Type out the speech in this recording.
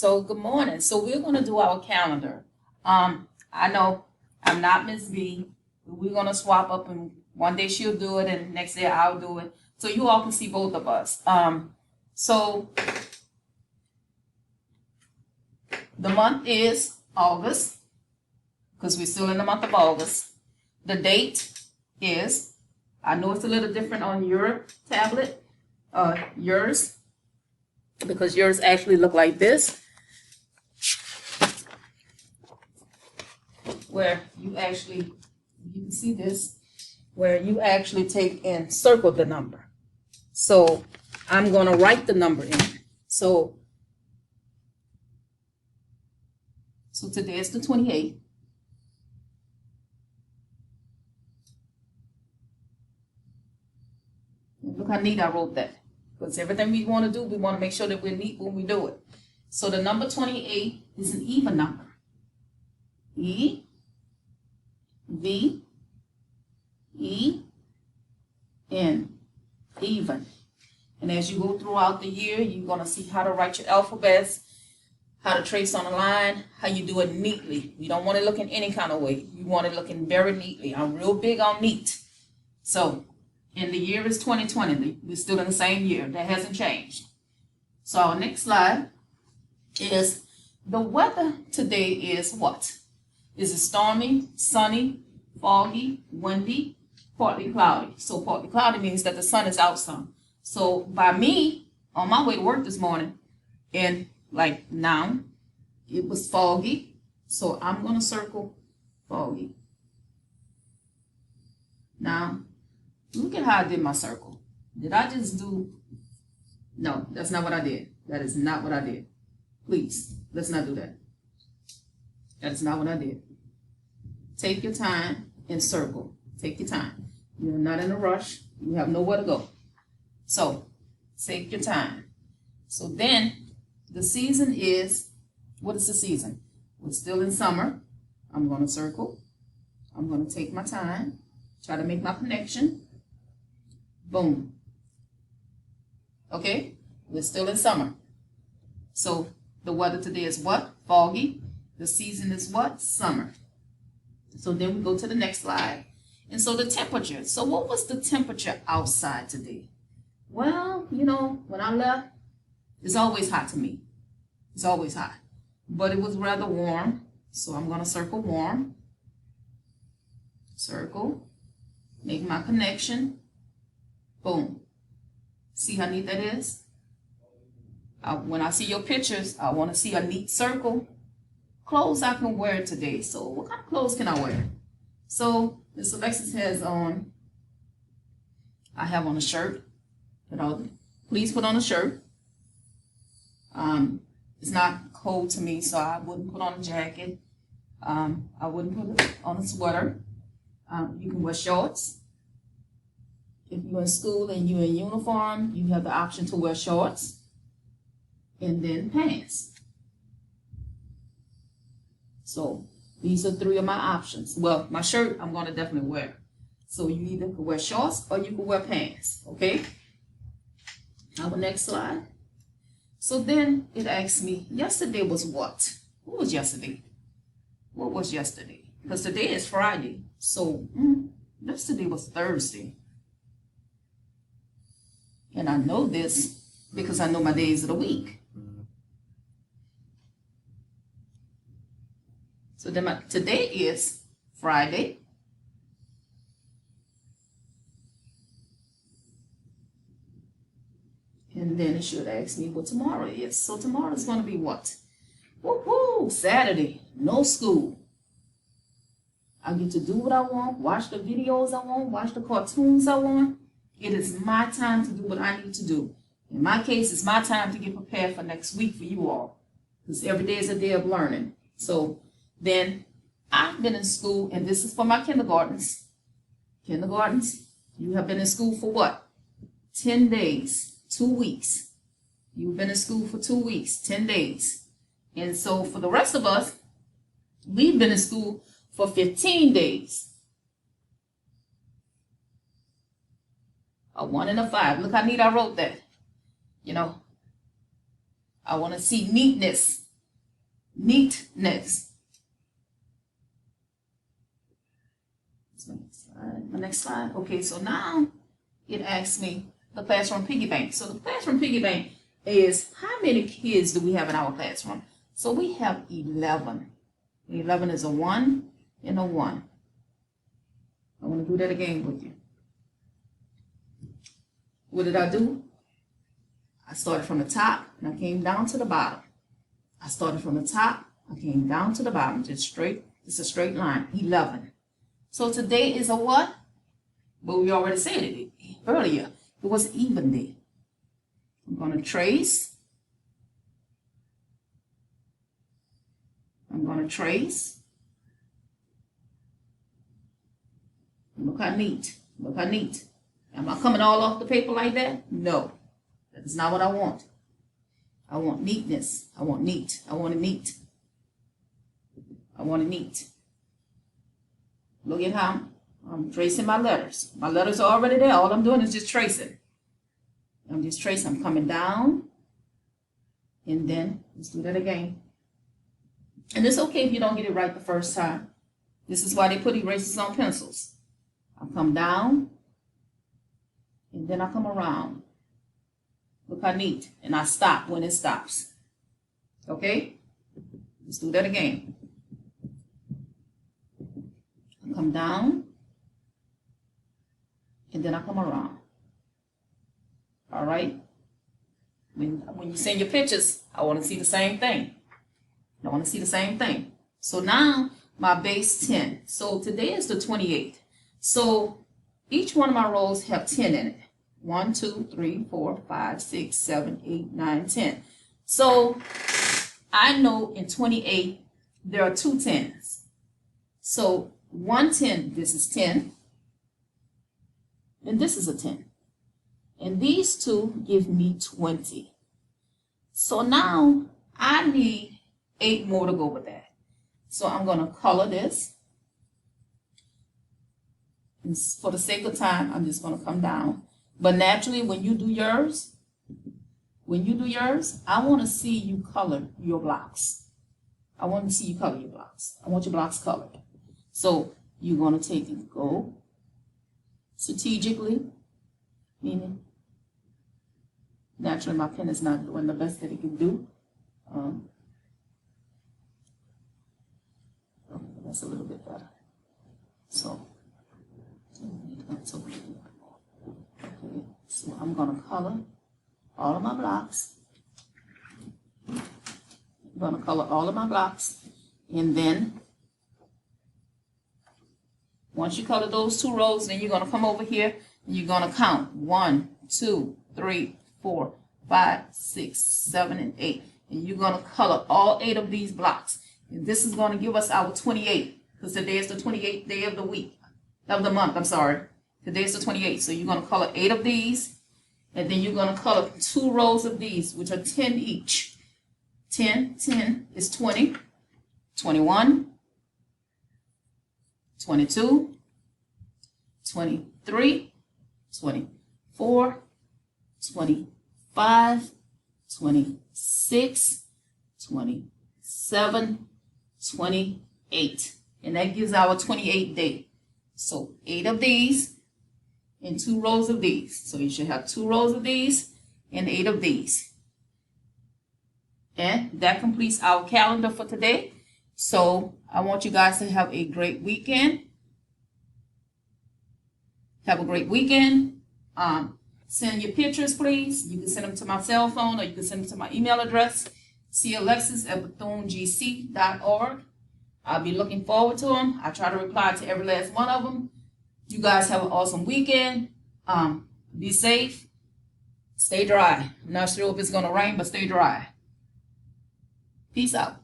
So good morning. So we're going to do our calendar. I know I'm not Miss B. We're going to swap up, and one day she'll do it and next day I'll do it. So you all can see both of us. So the month is August because we're still in the month of August. The date is, I know it's a little different on your tablet, yours, because yours actually look like this, where you can see this, where you actually take and circle the number. So I'm going to write the number in. So today is the 28th. Look how neat I wrote that. Because everything we want to do, we want to make sure that we're neat when we do it. So the number 28 is an even number. E, V, E, N, even. And as you go throughout the year, you're going to see how to write your alphabets, how to trace on a line, how you do it neatly. You don't want it looking any kind of way. You want it looking very neatly. I'm real big on neat. So, and the year is 2020. We're still in the same year. That hasn't changed. So our next slide is the weather today is what? Is it stormy, sunny, foggy, windy, partly cloudy? So partly cloudy means that the sun is out some. So by me, on my way to work this morning, and like now, it was foggy. So I'm going to circle foggy. Now, look at how I did my circle. Did I just do? No, that's not what I did. That is not what I did. Please, let's not do that. That's not what I did. Take your time and circle. Take your time. You're not in a rush. You have nowhere to go. So, take your time. So then, the season is, what is the season? We're still in summer. I'm going to circle. I'm going to take my time. Try to make my connection. Boom. Okay? We're still in summer. So the weather today is what? Foggy. The season is what? Summer. So then we go to the next slide. And so the temperature. So what was the temperature outside today? Well, you know, when I left, it's always hot to me. It's always hot. But it was rather warm. So I'm going to circle warm. Circle. Make my connection. Boom. See how neat that is? When I see your pictures, I want to see a neat circle. Clothes I can wear today. So what kind of clothes can I wear? So Miss Alexis has on, I have on a shirt. Please put on a shirt. It's not cold to me, so I wouldn't put on a jacket. I wouldn't put on a sweater. You can wear shorts. If you're in school and you're in uniform, you have the option to wear shorts and then pants. So these are three of my options. Well, my shirt I'm going to definitely wear. So you either can wear shorts or you can wear pants, okay? Our next slide. So then it asks me, yesterday was what? What was yesterday? What was yesterday? Because today is Friday. So yesterday was Thursday. And I know this because I know my days of the week. So then today is Friday. And then it should ask me what tomorrow is. So tomorrow is going to be what? Woo-hoo! Saturday. No school. I get to do what I want, watch the videos I want, watch the cartoons I want. It is my time to do what I need to do. In my case, it's my time to get prepared for next week for you all. Because every day is a day of learning. So then I've been in school, and this is for my kindergartens. Kindergartens, you have been in school for what? 10 days, 2 weeks. You've been in school for 2 weeks, 10 days. And so for the rest of us, we've been in school for 15 days. A 1 and a 5. Look how neat I wrote that. You know, I want to see neatness neatness. My next slide. Okay, so now it asks me the classroom piggy bank. So the classroom piggy bank is how many kids do we have in our classroom? So we have 11. 11 is a 1 and a 1. I want to do that again with you. What did I do? I started from the top and I came down to the bottom. I started from the top, I came down to the bottom, just straight. It's a straight line, 11. So today is a what? Well, we already said it earlier. It was even day. I'm going to trace. I'm going to trace. Look how neat. Look how neat. Am I coming all off the paper like that? No. That is not what I want. I want neatness. I want neat. I want it neat. I want it neat. Look at how I'm tracing my letters. My letters are already there. All I'm doing is just tracing. I'm just tracing. I'm coming down. And then, let's do that again. And it's okay if you don't get it right the first time. This is why they put erasers on pencils. I come down. And then I come around. Look how neat. And I stop when it stops. Okay? Let's do that again. I come down. And then I come around. All right? When you send your pictures, I want to see the same thing. I want to see the same thing. So now, my base 10. So today is the 28th. So each one of my rows have 10 in it. 1, 2, 3, 4, 5, 6, 7, 8, 9, 10. So I know in 28 there are 2 10s. So 1 10, this is 10. And this is a 10. And these two give me 20. So now I need 8 more to go with that. So I'm going to color this. And for the sake of time, I'm just going to come down. But naturally, when you do yours, I want to see you color your blocks. I want to see you color your blocks. I want your blocks colored. So you're going to take and go strategically, meaning naturally my pen is not doing the best that it can do. That's a little bit better. So that's okay. Okay, so I'm going to color all of my blocks. I'm going to color all of my blocks. And then, once you color those 2 rows, then you're going to come over here and you're going to count 1, 2, 3, 4, 5, 6, 7, and 8. And you're going to color all 8 of these blocks. And this is going to give us our 28, because today is the 28th day of the week, of the month, I'm sorry. Today is the 28th. So you're going to color 8 of these, and then you're going to color 2 rows of these, which are 10 each. 10 is 20, 21, 22, 23, 24, 25, 26, 27, 28. And that gives our 28th day. So 8 of these and 2 rows of these. So you should have 2 rows of these and 8 of these. And that completes our calendar for today. So I want you guys to have a great weekend. Have a great weekend. Send your pictures, please. You can send them to my cell phone, or you can send them to my email address, calexis@bethunegc.org. I'll be looking forward to them. I try to reply to every last one of them. You guys have an awesome weekend. Be safe. Stay dry. I'm not sure if it's going to rain, but stay dry. Peace out.